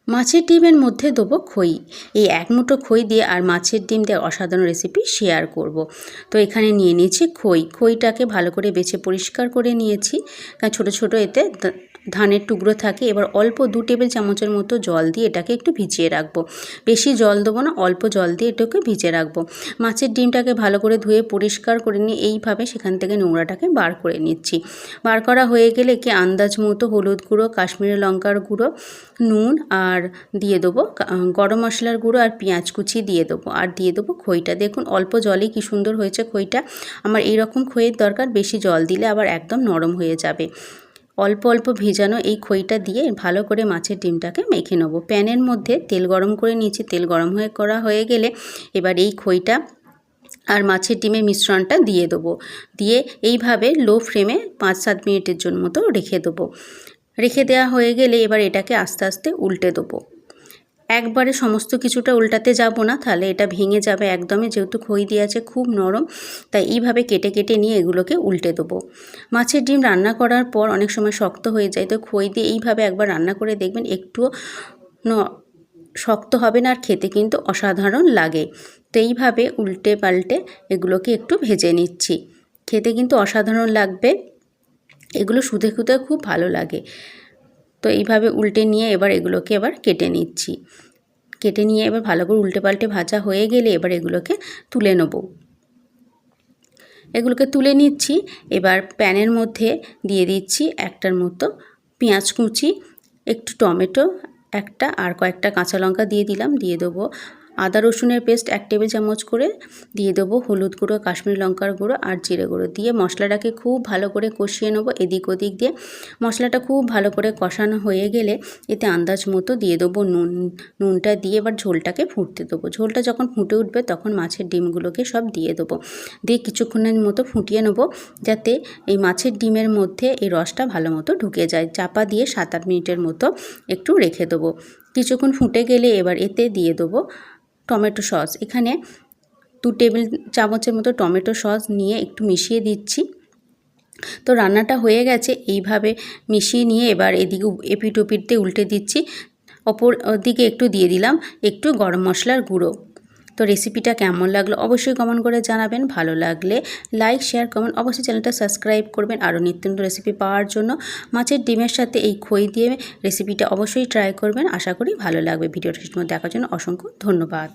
মাছের ডিমের মধ্যে দেবো খই। এই এক মুঠো খই দিয়ে আর মাছের ডিম দিয়ে অসাধারণ রেসিপি শেয়ার করব। তো এখানে নিয়ে নিয়েছি খইটাকে ভালো করে বেছে পরিষ্কার করে নিয়েছি, কারণ ছোটো ছোটো এতে ধানের টুকরো থাকে। এবার অল্প 2 টেবিল চামচের মতো জল দিয়ে এটাকে একটু ভিজিয়ে রাখবো। বেশি জল দেবো না, অল্প জল দিয়ে এটাকে ভিজিয়ে রাখবো। মাছের ডিমটাকে ভালো করে ধুয়ে পরিষ্কার করে নিয়ে এইভাবে সেখান থেকে নোংরাটাকে বার করে নিচ্ছি। বার করা হয়ে গেলে কি আন্দাজ মতো হলুদ গুঁড়ো, কাশ্মীরি লঙ্কার গুঁড়ো, নুন আর দিয়ে দেবো গরম মশলার গুঁড়ো আর পেঁয়াজ কুচি দিয়ে দেবো, আর দিয়ে দেবো খইটা। দেখুন অল্প জলেই কি সুন্দর হয়েছে খইটা। আমার এইরকম খইয়ের দরকার, বেশি জল দিলে আবার একদম নরম হয়ে যাবে। অল্প অল্প ভেজানো এই খইটা দিয়ে ভালো করে মাছের ডিমটাকে মেখে নেবো। প্যানের মধ্যে তেল গরম করে নিয়েছি, তেল গরম হয়ে গেলে এবার এই খইটা আর মাছের ডিমের মিশ্রণটা দিয়ে দেবো। দিয়ে এইভাবে লো ফ্লেমে 5-7 মিনিটের জন্য মতো রেখে দেবো। রেখে দেওয়া হয়ে গেলে এবার এটাকে আস্তে আস্তে উল্টে দেবো। একবারে সমস্ত কিছুটা উল্টাতে যাব না, তাহলে এটা ভেঙে যাবে একদমই, যেহেতু খই দিয়ে আছে খুব নরম। তাই এইভাবে কেটে কেটে নিয়ে এগুলোকে উল্টে দেবো। মাছের ডিম রান্না করার পর অনেক সময় শক্ত হয়ে যায়, তো খই দিয়ে এইভাবে একবার রান্না করে দেখবেন, একটুও শক্ত হবে না আর খেতে কিন্তু অসাধারণ লাগে। তো এইভাবে উল্টে পাল্টে এগুলোকে একটু ভেজে নিচ্ছি, খেতে কিন্তু অসাধারণ লাগবে। এগুলো শুধু খুঁতে খুব ভালো লাগে। তো এইভাবে উল্টে নিয়ে এবার এগুলোকে এবার কেটে নিচ্ছি। কেটে নিয়ে এবার ভালো করে উল্টে পাল্টে ভাজা হয়ে গেলে এবার এগুলোকে তুলে নেব। এগুলোকে তুলে নিচ্ছি। এবার প্যানের মধ্যে দিয়ে দিচ্ছি একটার মতো পেঁয়াজ কুচি, একটু টমেটো একটা, আর কয়েকটা কাঁচা লঙ্কা দিয়ে দিলাম। দিয়ে দেবো আদা রসুনের পেস্ট 1 টেবিল চামচ করে, দিয়ে দেবো হলুদ গুঁড়ো, কাশ্মীরি লঙ্কার গুঁড়ো আর জিরে গুঁড়ো দিয়ে মশলাটাকে খুব ভালো করে কষিয়ে নেবো এদিক ওদিক দিয়ে। মশলাটা খুব ভালো করে কষানো হয়ে গেলে এতে আন্দাজ মতো দিয়ে দেবো নুনটা দিয়ে এবার ঝোলটাকে ফুটতে দেবো। ঝোলটা যখন ফুটে উঠবে তখন মাছের ডিমগুলোকে সব দিয়ে দেবো। দিয়ে কিছুক্ষণের মতো ফুটিয়ে নেবো, যাতে এই মাছের ডিমের মধ্যে এই রসটা ভালো মতো ঢুকে যায়। চাপা দিয়ে 7-8 মিনিটের মতো একটু রেখে দেবো। কিছুক্ষণ ফুটে গেলে এবার এতে দিয়ে দেবো টমেটো সস। এখানে 2 টেবিল চামচের মতো টমেটো সস নিয়ে একটু মিশিয়ে দিচ্ছি। তো রান্নাটা হয়ে গেছে। এইভাবে মিশিয়ে নিয়ে এবার এদিকে এপিট ওপিট দিয়ে উল্টে দিচ্ছি। অপর দিকে একটু দিয়ে দিলাম একটু গরম মশলার গুঁড়ো। তো রেসিপিটা কেমন লাগলো অবশ্যই কমেন্ট করে জানাবেন। ভালো লাগলে লাইক, শেয়ার, কমেন্ট, অবশ্যই চ্যানেলটা সাবস্ক্রাইব করবেন আরও নিত্য নতুন রেসিপি পাওয়ার জন্য। মাছের ডিমের সাথে এই খই দিয়ে রেসিপিটা অবশ্যই ট্রাই করবেন। আশা করি ভালো লাগবে। ভিডিওটা শেষ পর্যন্ত দেখার জন্য অসংখ্য ধন্যবাদ।